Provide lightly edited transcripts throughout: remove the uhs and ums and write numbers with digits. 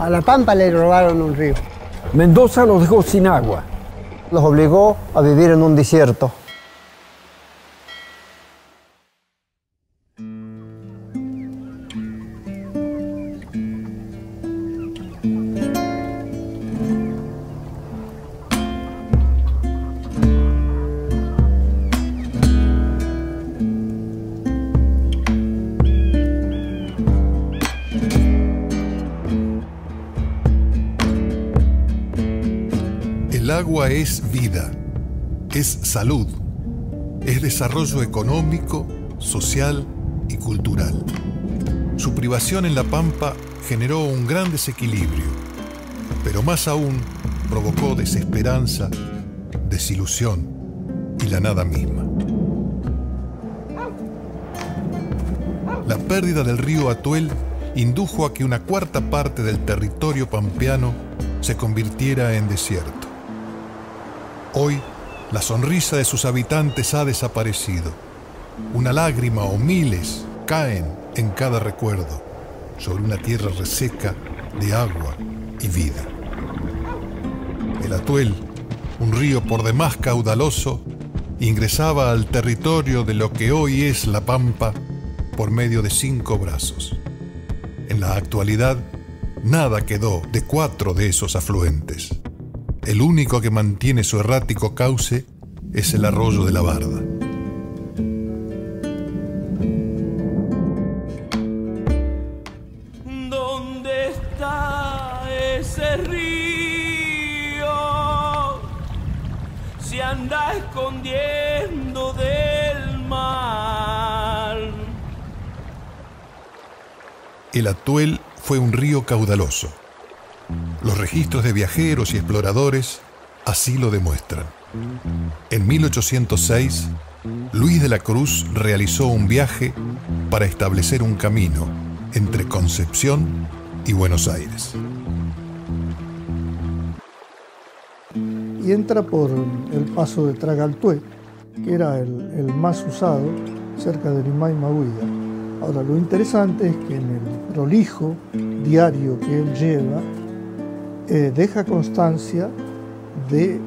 A La Pampa le robaron un río. Mendoza los dejó sin agua. Los obligó a vivir en un desierto. El agua es vida, es salud, es desarrollo económico, social y cultural. Su privación en La Pampa generó un gran desequilibrio, pero más aún provocó desesperanza, desilusión y la nada misma. La pérdida del río Atuel indujo a que una cuarta parte del territorio pampeano se convirtiera en desierto. Hoy, la sonrisa de sus habitantes ha desaparecido. Una lágrima o miles caen en cada recuerdo sobre una tierra reseca de agua y vida. El Atuel, un río por demás caudaloso, ingresaba al territorio de lo que hoy es La Pampa por medio de 5 brazos. En la actualidad, nada quedó de 4 de esos afluentes. El único que mantiene su errático cauce es el arroyo de la Barda. ¿Dónde está ese río? Se anda escondiendo del mar. El Atuel fue un río caudaloso. Los registros de viajeros y exploradores así lo demuestran. En 1806, Luis de la Cruz realizó un viaje para establecer un camino entre Concepción y Buenos Aires. Y entra por el paso de Tragaltué, que era el más usado cerca de Limay Mahuida. Ahora, lo interesante es que en el prolijo diario que él lleva, deja constancia del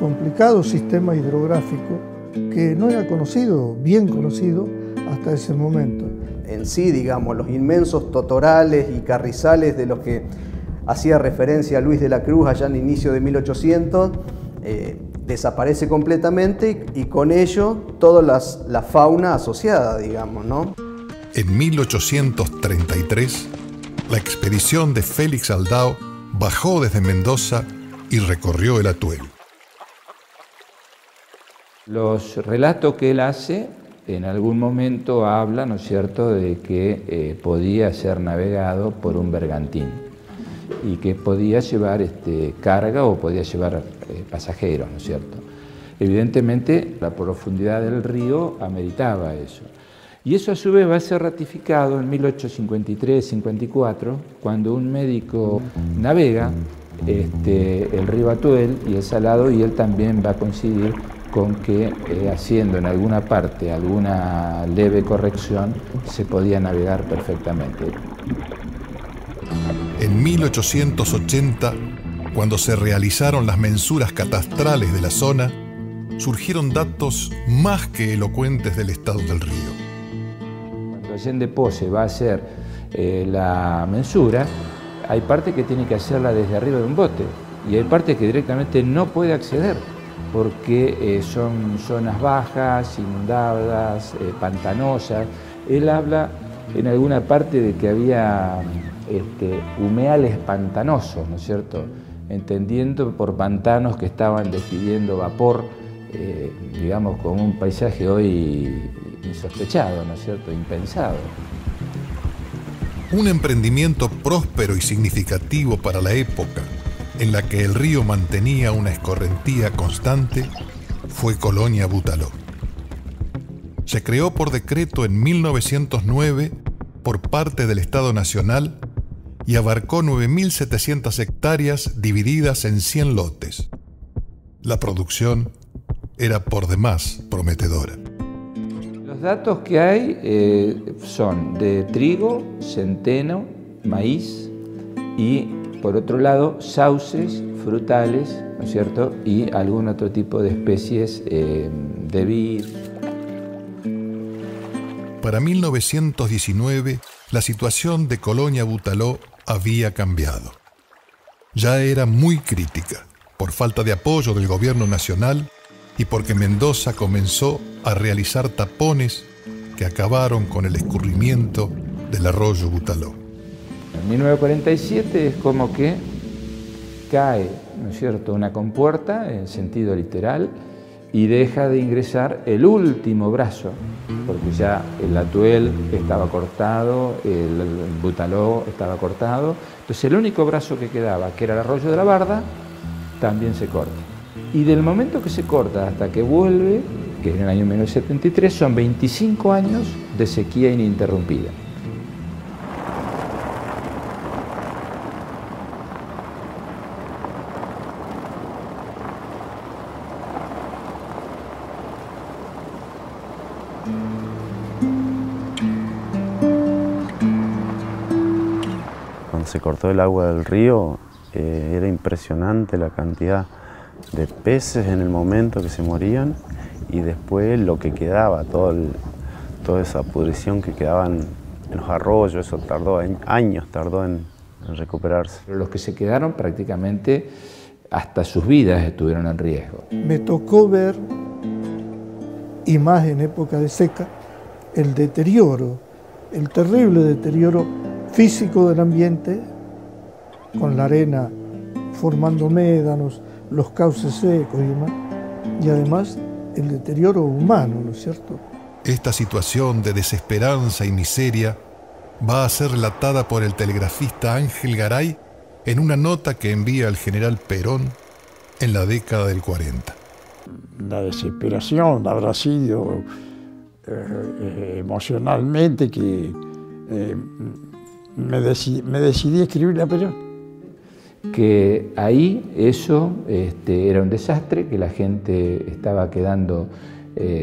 complicado sistema hidrográfico que no era conocido, bien conocido, hasta ese momento. En sí, digamos, los inmensos totorales y carrizales de los que hacía referencia Luis de la Cruz allá en el inicio de 1800, desaparece completamente y con ello toda la fauna asociada, digamos, ¿no? En 1833, la expedición de Félix Aldao bajó desde Mendoza y recorrió el Atuel. Los relatos que él hace, en algún momento habla, ¿no es cierto?, de que podía ser navegado por un bergantín y que podía llevar carga o podía llevar pasajeros, ¿no es cierto? Evidentemente, la profundidad del río ameritaba eso. Y eso a su vez va a ser ratificado en 1853-54, cuando un médico navega el río Atuel y el Salado, y él también va a coincidir con que haciendo en alguna parte alguna leve corrección se podía navegar perfectamente. En 1880, cuando se realizaron las mensuras catastrales de la zona, surgieron datos más que elocuentes del estado del río. Cuando Allende Pose va a hacer la mensura, hay parte que tiene que hacerla desde arriba de un bote y hay parte que directamente no puede acceder porque son zonas bajas, inundadas, pantanosas. Él habla en alguna parte de que había humedales pantanosos, ¿no es cierto? Entendiendo por pantanos que estaban despidiendo vapor, digamos, como un paisaje hoy insospechado, ¿no es cierto?, impensado. Un emprendimiento próspero y significativo para la época en la que el río mantenía una escorrentía constante fue Colonia Butaló. Se creó por decreto en 1909 por parte del Estado Nacional y abarcó 9.700 hectáreas divididas en 100 lotes. La producción era por demás prometedora. Los datos que hay son de trigo, centeno, maíz, y por otro lado sauces, frutales, ¿no es cierto? Y algún otro tipo de especies de vid. Para 1919, la situación de Colonia Butaló había cambiado. Ya era muy crítica, por falta de apoyo del gobierno nacional y porque Mendoza comenzó a realizar tapones que acabaron con el escurrimiento del arroyo Butaló. En 1947 es como que cae, ¿no es cierto?, una compuerta en sentido literal y deja de ingresar el último brazo, porque ya el Atuel estaba cortado, el Butaló estaba cortado, entonces el único brazo que quedaba, que era el arroyo de la Barda, también se corta. Y del momento que se corta hasta que vuelve, que es en el año 1973, son 25 años de sequía ininterrumpida. Cuando se cortó el agua del río, era impresionante la cantidad de peces en el momento que se morían y después lo que quedaba, toda esa pudrición que quedaba en los arroyos, eso tardó años en recuperarse. Pero los que se quedaron prácticamente hasta sus vidas estuvieron en riesgo. Me tocó ver, y más en época de seca, el deterioro, el terrible deterioro físico del ambiente, con la arena formando médanos, los cauces secos y demás, y además el deterioro humano, ¿no es cierto? Esta situación de desesperanza y miseria va a ser relatada por el telegrafista Ángel Garay en una nota que envía al general Perón en la década del 40. La desesperación habrá sido emocionalmente que me decidí a escribirle a Perón. Que ahí eso era un desastre, que la gente estaba quedando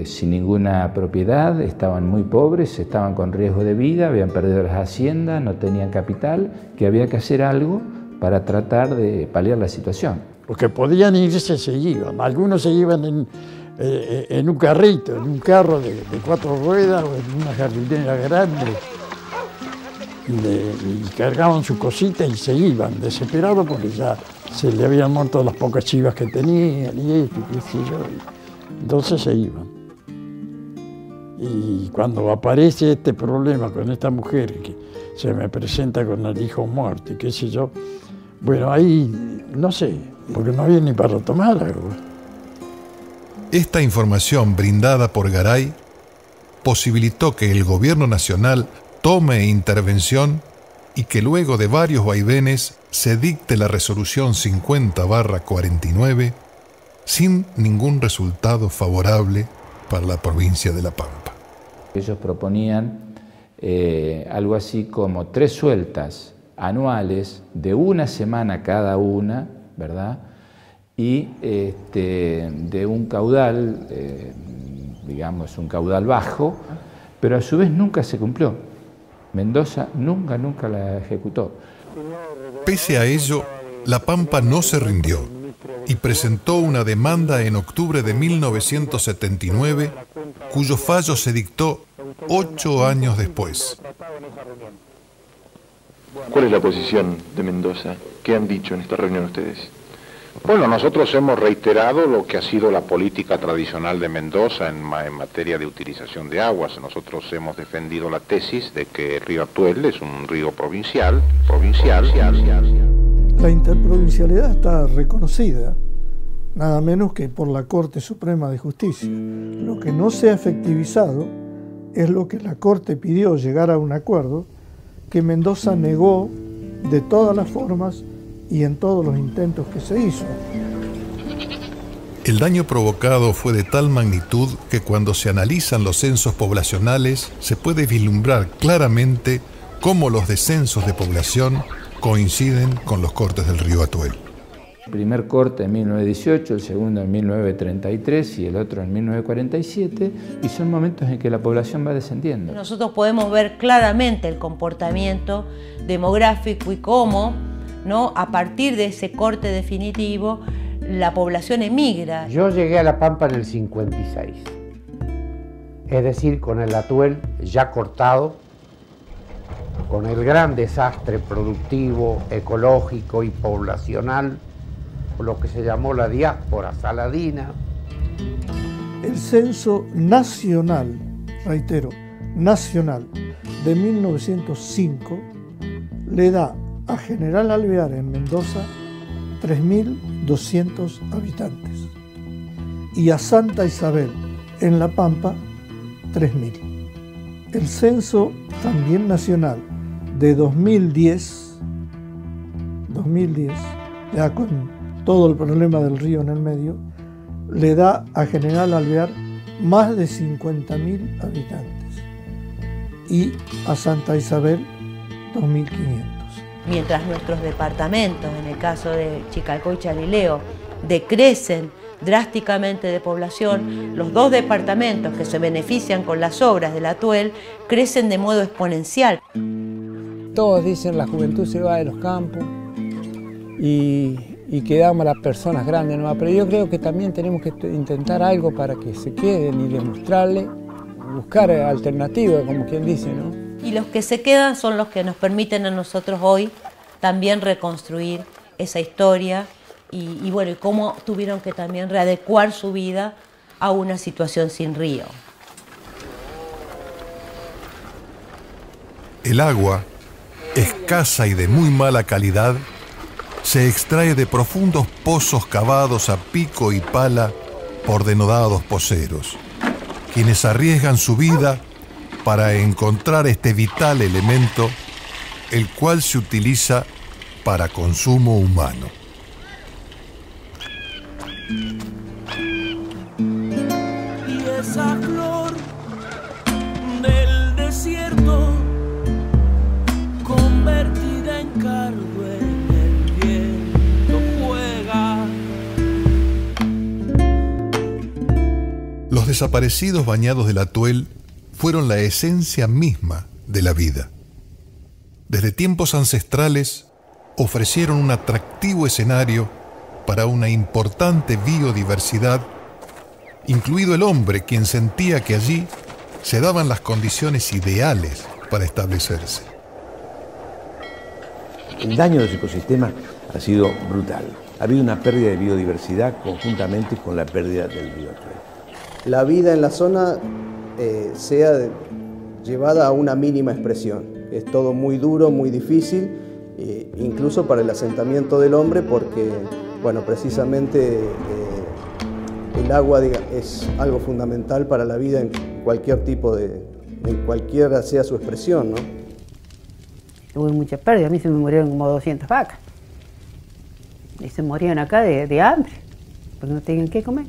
sin ninguna propiedad, estaban muy pobres, estaban con riesgo de vida, habían perdido las haciendas, no tenían capital, que había que hacer algo para tratar de paliar la situación. Los que podían irse se iban, algunos se iban en un carrito, en un carro de 4 ruedas o en una jardinera grande. Y cargaban su cosita y se iban, desesperados porque ya se le habían muerto las pocas chivas que tenían y esto, qué sé yo. Entonces se iban. Y cuando aparece este problema con esta mujer que se me presenta con el hijo muerto y qué sé yo, bueno, ahí no sé, porque no había ni para tomar agua. Esta información brindada por Garay posibilitó que el gobierno nacional tome intervención y que luego de varios vaivenes se dicte la resolución 50/49 sin ningún resultado favorable para la provincia de La Pampa. Ellos proponían algo así como 3 sueltas anuales de 1 semana cada una, ¿verdad? Y de un caudal, digamos, un caudal bajo, pero a su vez nunca se cumplió. Mendoza nunca la ejecutó. Pese a ello, La Pampa no se rindió y presentó una demanda en octubre de 1979, cuyo fallo se dictó 8 años después. ¿Cuál es la posición de Mendoza? ¿Qué han dicho en esta reunión ustedes? Bueno, nosotros hemos reiterado lo que ha sido la política tradicional de Mendoza en materia de utilización de aguas. Nosotros hemos defendido la tesis de que el río Atuel es un río provincial. La interprovincialidad está reconocida, nada menos que por la Corte Suprema de Justicia. Lo que no se ha efectivizado es lo que la Corte pidió, llegar a un acuerdo, que Mendoza negó de todas las formas y en todos los intentos que se hizo. El daño provocado fue de tal magnitud que cuando se analizan los censos poblacionales se puede vislumbrar claramente cómo los descensos de población coinciden con los cortes del río Atuel. El primer corte en 1918, el segundo en 1933 y el otro en 1947, y son momentos en que la población va descendiendo. Nosotros podemos ver claramente el comportamiento demográfico y cómo ¿no? A partir de ese corte definitivo, la población emigra. Yo llegué a La Pampa en el 56, es decir, con el Atuel ya cortado, con el gran desastre productivo, ecológico y poblacional, lo que se llamó la diáspora saladina. El censo nacional, reitero, nacional, de 1905, le da a General Alvear en Mendoza 3.200 habitantes y a Santa Isabel en La Pampa 3.000. El censo también nacional de 2010, ya con todo el problema del río en el medio, le da a General Alvear más de 50.000 habitantes y a Santa Isabel 2.500. Mientras nuestros departamentos, en el caso de Chicalcó y Chalileo, decrecen drásticamente de población, los dos departamentos que se benefician con las obras del Atuel crecen de modo exponencial. Todos dicen la juventud se va de los campos y quedamos las personas grandes nomás, pero yo creo que también tenemos que intentar algo para que se queden y demostrarle, buscar alternativas, como quien dice, ¿no? Y los que se quedan son los que nos permiten a nosotros hoy también reconstruir esa historia y bueno, y cómo tuvieron que también readecuar su vida a una situación sin río. El agua, escasa y de muy mala calidad, se extrae de profundos pozos cavados a pico y pala por denodados poceros, quienes arriesgan su vida para encontrar este vital elemento, el cual se utiliza para consumo humano. Y esa flor del desierto, convertida en cardo en el viento juega. Los desaparecidos bañados del Atuel fueron la esencia misma de la vida. Desde tiempos ancestrales ofrecieron un atractivo escenario para una importante biodiversidad, incluido el hombre, quien sentía que allí se daban las condiciones ideales para establecerse. El daño de los ecosistemas ha sido brutal. Ha habido una pérdida de biodiversidad conjuntamente con la pérdida del río Atuel. La vida en la zona sea llevada a una mínima expresión. Es todo muy duro, muy difícil, incluso para el asentamiento del hombre, porque, bueno, precisamente el agua es algo fundamental para la vida en cualquier tipo en cualquiera sea su expresión, ¿no? Hubo mucha pérdida, a mí se me murieron como 200 vacas. Y se morían acá de hambre, porque no tenían qué comer.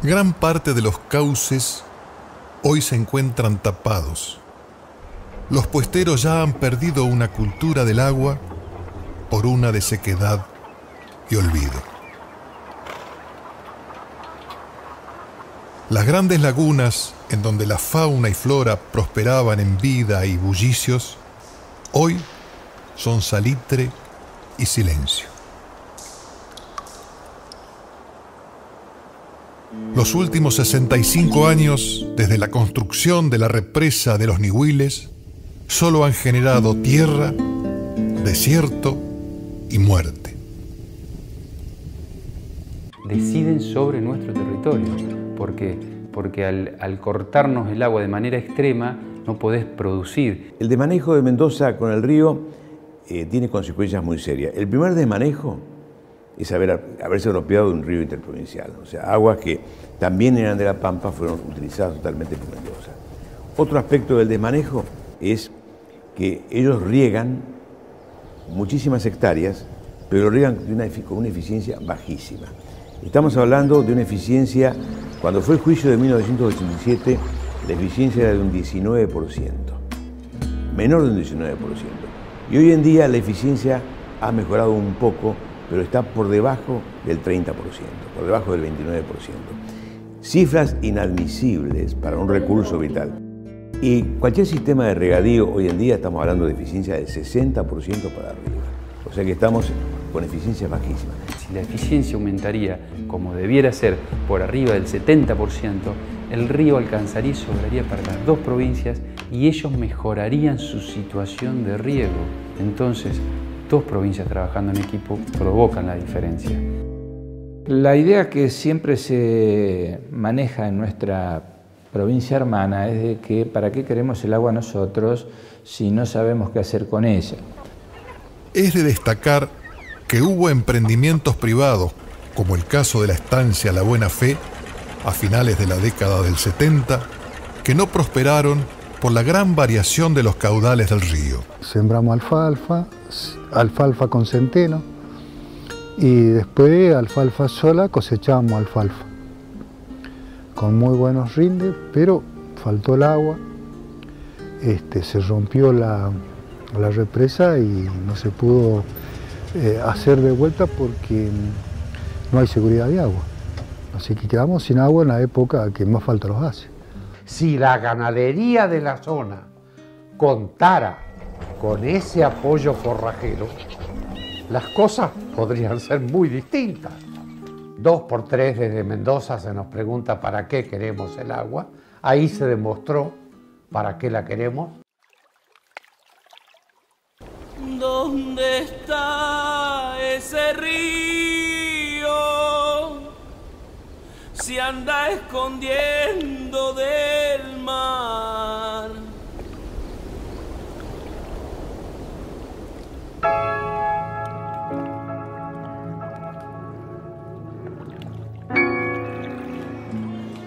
Gran parte de los cauces hoy se encuentran tapados. Los puesteros ya han perdido una cultura del agua por una de sequedad y olvido. Las grandes lagunas en donde la fauna y flora prosperaban en vida y bullicios, hoy son salitre y silencio. Los últimos 65 años, desde la construcción de la represa de los Nihuiles, solo han generado tierra, desierto y muerte. Deciden sobre nuestro territorio, porque al cortarnos el agua de manera extrema no podés producir. El desmanejo de Mendoza con el río tiene consecuencias muy serias. El primer desmanejo es haberse apropiado de un río interprovincial, o sea, aguas que también eran de La Pampa fueron utilizadas totalmente por Mendoza. Otro aspecto del desmanejo es que ellos riegan muchísimas hectáreas, pero riegan con una eficiencia bajísima. Estamos hablando de una eficiencia, cuando fue el juicio de 1987, la eficiencia era de un 19%, menor de un 19%. Y hoy en día la eficiencia ha mejorado un poco pero está por debajo del 30%, por debajo del 29%. Cifras inadmisibles para un recurso vital. Y cualquier sistema de regadío hoy en día estamos hablando de eficiencia del 60% para arriba. O sea que estamos con eficiencias bajísimas. Si la eficiencia aumentaría como debiera ser por arriba del 70%, el río alcanzaría y sobraría para las dos provincias y ellos mejorarían su situación de riego. Entonces, dos provincias trabajando en equipo provocan la diferencia. La idea que siempre se maneja en nuestra provincia hermana es de que ¿para qué queremos el agua nosotros si no sabemos qué hacer con ella? Es de destacar que hubo emprendimientos privados, como el caso de la estancia La Buena Fe, a finales de la década del 70, que no prosperaron por la gran variación de los caudales del río. Sembramos alfalfa con centeno y después alfalfa sola cosechamos alfalfa. Con muy buenos rindes, pero faltó el agua, se rompió la represa y no se pudo hacer de vuelta porque no hay seguridad de agua. Así que quedamos sin agua en la época que más falta nos hace. Si la ganadería de la zona contara con ese apoyo forrajero, las cosas podrían ser muy distintas. 2 por 3 desde Mendoza se nos pregunta para qué queremos el agua. Ahí se demostró para qué la queremos. ¿Dónde está ese río? Se anda escondiendo del mar.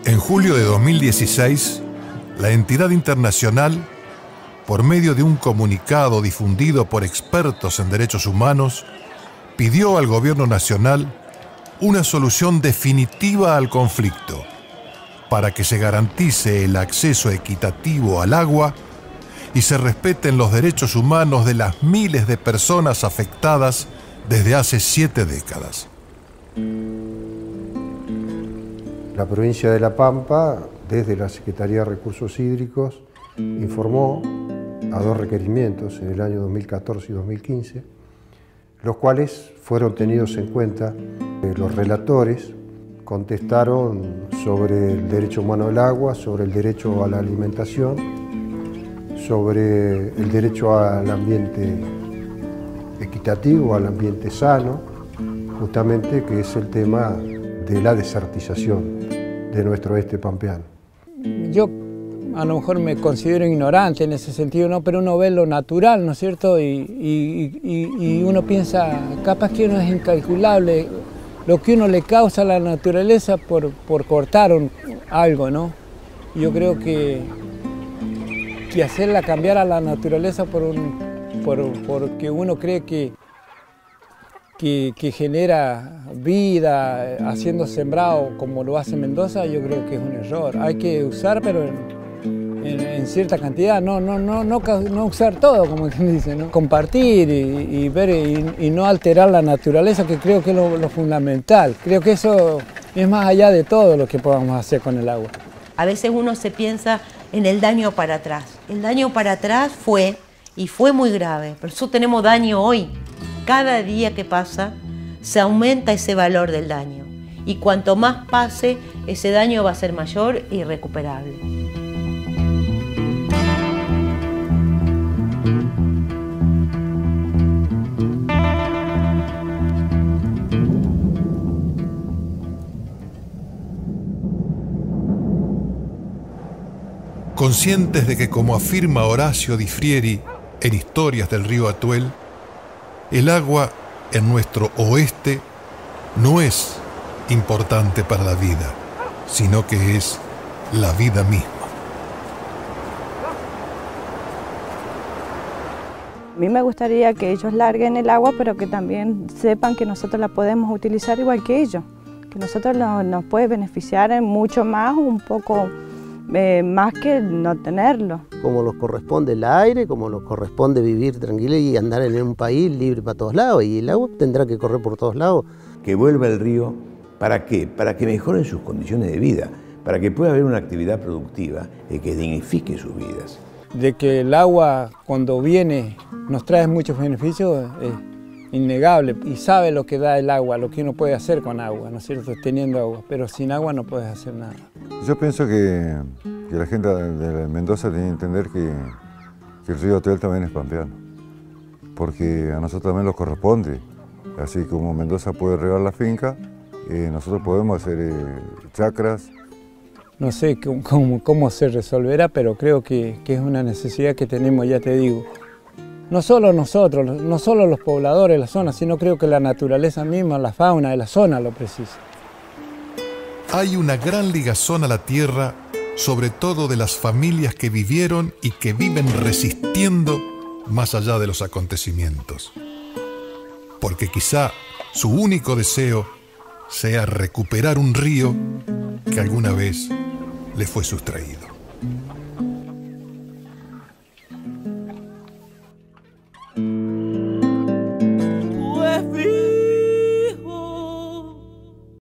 En julio de 2016, la entidad internacional, por medio de un comunicado difundido por expertos en derechos humanos, pidió al gobierno nacional una solución definitiva al conflicto para que se garantice el acceso equitativo al agua y se respeten los derechos humanos de las miles de personas afectadas desde hace 7 décadas. La provincia de La Pampa, desde la Secretaría de Recursos Hídricos, informó a 2 requerimientos en el año 2014 y 2015, los cuales fueron tenidos en cuenta. Los relatores contestaron sobre el derecho humano al agua, sobre el derecho a la alimentación, sobre el derecho al ambiente equitativo, al ambiente sano, justamente que es el tema de la desertización de nuestro oeste pampeano. Yo a lo mejor me considero ignorante en ese sentido, ¿no? Pero uno ve lo natural, ¿no es cierto? Y uno piensa, capaz que uno es incalculable lo que uno le causa a la naturaleza por cortar algo, ¿no? Yo creo que hacerla cambiar a la naturaleza porque uno cree que genera vida haciendo sembrado como lo hace Mendoza, yo creo que es un error. Hay que usar, pero en cierta cantidad, no usar todo, como quien dice, ¿no? Compartir y ver y no alterar la naturaleza, que creo que es lo fundamental. Creo que eso es más allá de todo lo que podamos hacer con el agua. A veces uno se piensa en el daño para atrás. El daño para atrás fue muy grave, por eso tenemos daño hoy. Cada día que pasa se aumenta ese valor del daño y cuanto más pase, ese daño va a ser mayor e irrecuperable. Conscientes de que, como afirma Horacio Di Frieri en Historias del río Atuel, el agua en nuestro oeste no es importante para la vida, sino que es la vida misma. A mí me gustaría que ellos larguen el agua, pero que también sepan que nosotros la podemos utilizar igual que ellos, que nosotros nos puede beneficiar en mucho más, un poco más que no tenerlo. Como nos corresponde el aire, como nos corresponde vivir tranquilo y andar en un país libre para todos lados, y el agua tendrá que correr por todos lados. Que vuelva el río, ¿para qué? Para que mejoren sus condiciones de vida, para que pueda haber una actividad productiva que dignifique sus vidas. De que el agua cuando viene nos trae muchos beneficios es innegable, y sabe lo que da el agua, lo que uno puede hacer con agua, ¿no es cierto?, teniendo agua, pero sin agua no puedes hacer nada. Yo pienso que la gente de Mendoza tiene que entender que el río Atuel también es pampeano, porque a nosotros también nos corresponde. Así como Mendoza puede regar la finca, nosotros podemos hacer chacras. No sé cómo se resolverá, pero creo que es una necesidad que tenemos, ya te digo. No solo nosotros, no solo los pobladores de la zona, sino creo que la naturaleza misma, la fauna de la zona lo precisa. Hay una gran ligazón a la tierra, sobre todo de las familias que vivieron y que viven resistiendo más allá de los acontecimientos. Porque quizá su único deseo sea recuperar un río que alguna vez le fue sustraído.